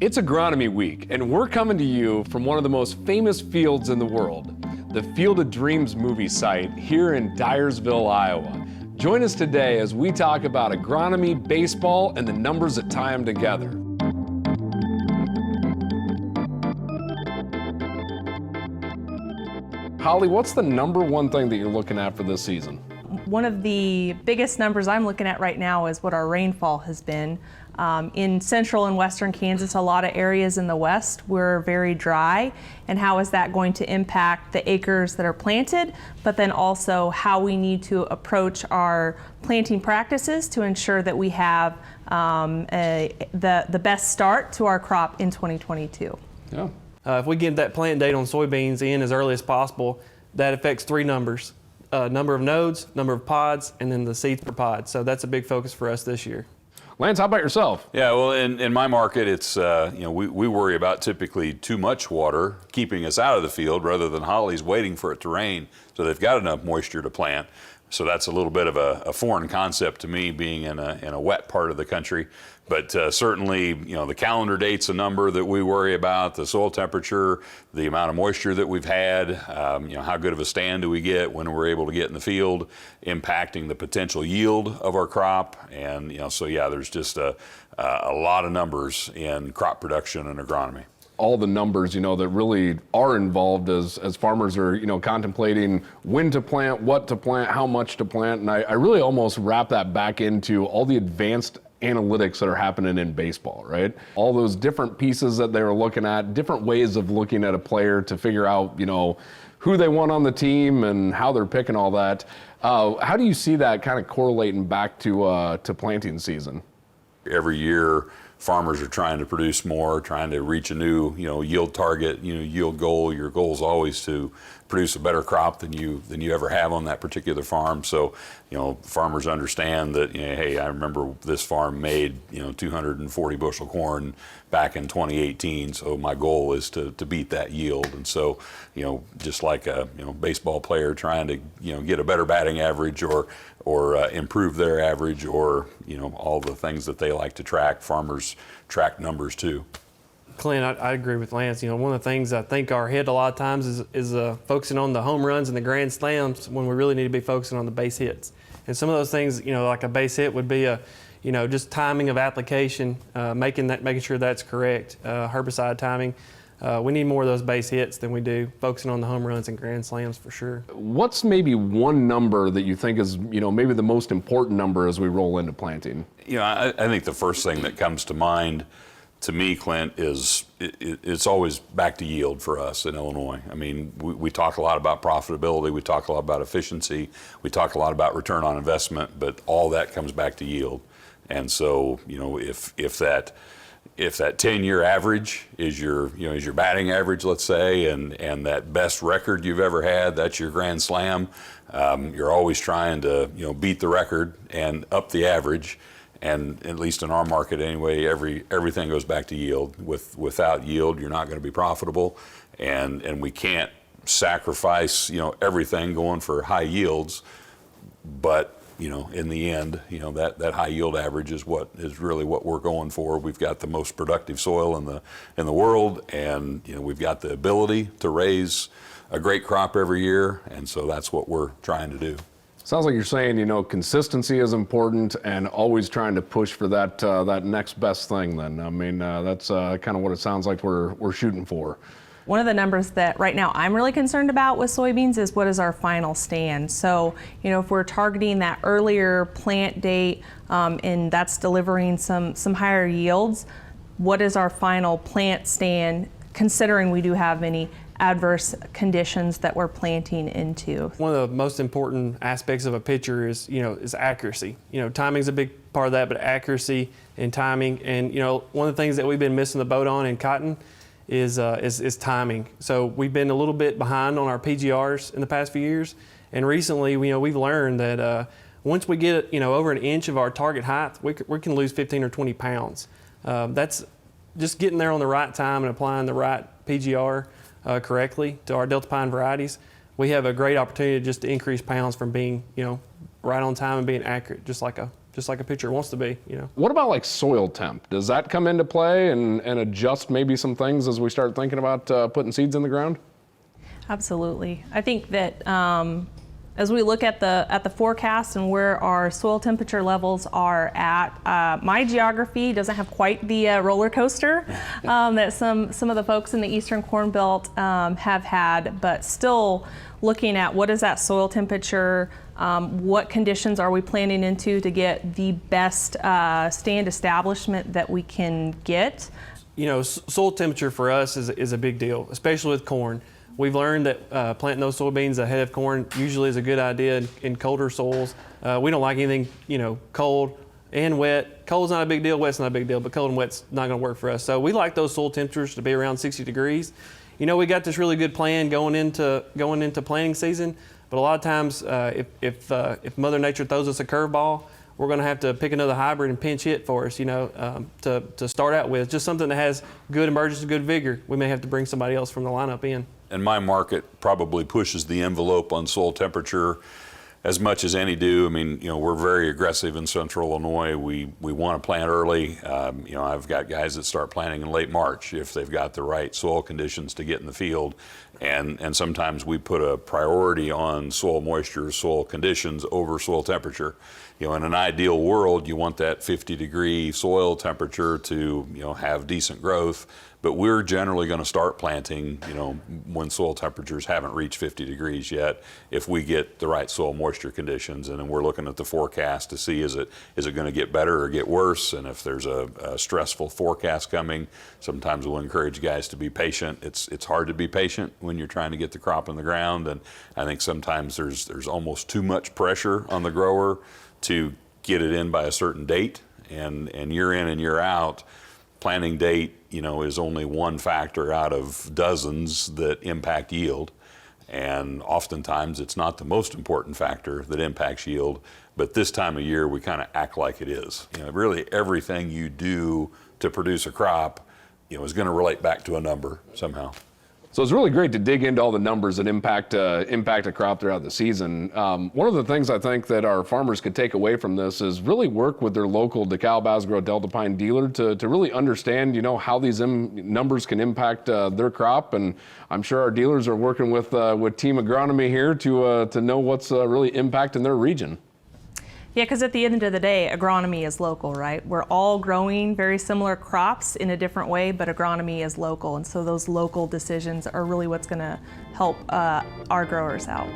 It's Agronomy Week, and we're coming to you from one of the most famous fields in the world, the Field of Dreams movie site here in Dyersville, Iowa. Join us today as we talk about agronomy, baseball, and the numbers that tie them together. Holly, what's the number one thing that you're looking at for this season? One of the biggest numbers I'm looking at right now is what our rainfall has been. In central and western Kansas, a lot of areas in the west were very dry, and how is that going to impact the acres that are planted, but then also how we need to approach our planting practices to ensure that we have the best start to our crop in 2022. Yeah. If we get that plant date on soybeans in as early as possible, that affects three numbers. Number of nodes, number of pods, and then the seeds per pod. So that's a big focus for us this year. Lance, how about yourself? Yeah, well, in my market, it's, we worry about typically too much water keeping us out of the field rather than Holly's waiting for it to rain, so they've got enough moisture to plant. So that's a little bit of a foreign concept to me, being in a wet part of the country. But certainly, the calendar date's a number that we worry about, the soil temperature, the amount of moisture that we've had, how good of a stand do we get when we're able to get in the field, impacting the potential yield of our crop. And, so yeah, there's just a lot of numbers in crop production and agronomy. All the numbers, that really are involved as farmers are, contemplating when to plant, what to plant, how much to plant. And I really almost wrap that back into all the advanced analytics that are happening in baseball, right? All those different pieces that they were looking at, different ways of looking at a player to figure out, who they want on the team and how they're picking all that. How do you see that kind of correlating back to planting season? Every year, farmers are trying to produce more, trying to reach a new, yield target, yield goal. Your goal is always to produce a better crop than you ever have on that particular farm. So, farmers understand that, hey, I remember this farm made, 240 bushel corn back in 2018. So my goal is to beat that yield. And so, just like a, baseball player trying to, get a better batting average or improve their average, or, all the things that they like to track, farmers track numbers too. Clint, I agree with Lance. One of the things I think our hit a lot of times is focusing on the home runs and the grand slams when we really need to be focusing on the base hits. And some of those things, like a base hit would be just timing of application, making sure that's correct, herbicide timing. We need more of those base hits than we do focusing on the home runs and grand slams for sure. What's maybe one number that you think is, maybe the most important number as we roll into planting? I think the first thing that comes to mind to me, Clint, is it's always back to yield for us in Illinois. I mean, we talk a lot about profitability, we talk a lot about efficiency, we talk a lot about return on investment, but all that comes back to yield. And so, if that 10-year average is your batting average, let's say, and that best record you've ever had, that's your grand slam, you're always trying to beat the record and up the average. And at least in our market anyway, everything goes back to yield. Without yield, you're not going to be profitable, and we can't sacrifice everything going for high yields. But in the end, that high yield average is really what we're going for. We've got the most productive soil in the world, and we've got the ability to raise a great crop every year, and so that's what we're trying to do. Sounds like you're saying, consistency is important and always trying to push for that next best thing then. I mean, that's kind of what it sounds like we're shooting for. One of the numbers that right now I'm really concerned about with soybeans is what is our final stand. So, if we're targeting that earlier plant date and that's delivering some higher yields, what is our final plant stand, considering we do have many adverse conditions that we're planting into? One of the most important aspects of a pitcher is accuracy. Timing's a big part of that, but accuracy and timing. And one of the things that we've been missing the boat on in cotton is timing. So we've been a little bit behind on our PGRs in the past few years, and recently we've learned that once we get over an inch of our target height, we can lose 15 or 20 pounds. That's just getting there on the right time and applying the right PGR correctly to our Deltapine varieties. We have a great opportunity just to increase pounds from being right on time and being accurate, just like a just like a pitcher wants to be, you know. What about like soil temp? Does that come into play and adjust maybe some things as we start thinking about putting seeds in the ground? Absolutely. I think that as we look at the forecast and where our soil temperature levels are at, my geography doesn't have quite the roller coaster that some of the folks in the Eastern Corn Belt have had, but still looking at what is that soil temperature, what conditions are we planning into to get the best stand establishment that we can get. You know, soil temperature for us is a big deal, especially with corn. We've learned that planting those soybeans ahead of corn usually is a good idea in colder soils. We don't like anything, you know, cold and wet. Cold's not a big deal, wet's not a big deal, but cold and wet's not gonna work for us. So we like those soil temperatures to be around 60 degrees. You know, we got this really good plan going into planting season, but a lot of times if Mother Nature throws us a curveball, we're going to have to pick another hybrid and pinch hit for us, you know, to start out with. Just something that has good emergence and good vigor. We may have to bring somebody else from the lineup in. And my market probably pushes the envelope on soil temperature as much as any do. I mean, you know, we're very aggressive in Central Illinois. We want to plant early. You know, I've got guys that start planting in late March if they've got the right soil conditions to get in the field. And sometimes we put a priority on soil moisture, soil conditions over soil temperature. You know, in an ideal world, you want that 50-degree soil temperature to, you know, have decent growth. But we're generally going to start planting, you know, when soil temperatures haven't reached 50 degrees yet, if we get the right soil moisture conditions. And then we're looking at the forecast to see is it going to get better or get worse. And if there's a stressful forecast coming, sometimes we'll encourage guys to be patient. It's hard to be patient when you're trying to get the crop in the ground. And I think sometimes there's almost too much pressure on the grower to get it in by a certain date. And year in and year out, planting date, you know, is only one factor out of dozens that impact yield. And oftentimes it's not the most important factor that impacts yield, but this time of year we kind of act like it is. You know, really everything you do to produce a crop, you know, is going to relate back to a number somehow. So it's really great to dig into all the numbers that impact a crop throughout the season. One of the things I think that our farmers could take away from this is really work with their local DEKALB, Asgrow, Deltapine dealer to really understand, you know, how these numbers can impact their crop. And I'm sure our dealers are working with Team Agronomy here to know what's really impacting their region. Yeah, because at the end of the day, agronomy is local, right? We're all growing very similar crops in a different way, but agronomy is local. And so those local decisions are really what's going to help our growers out.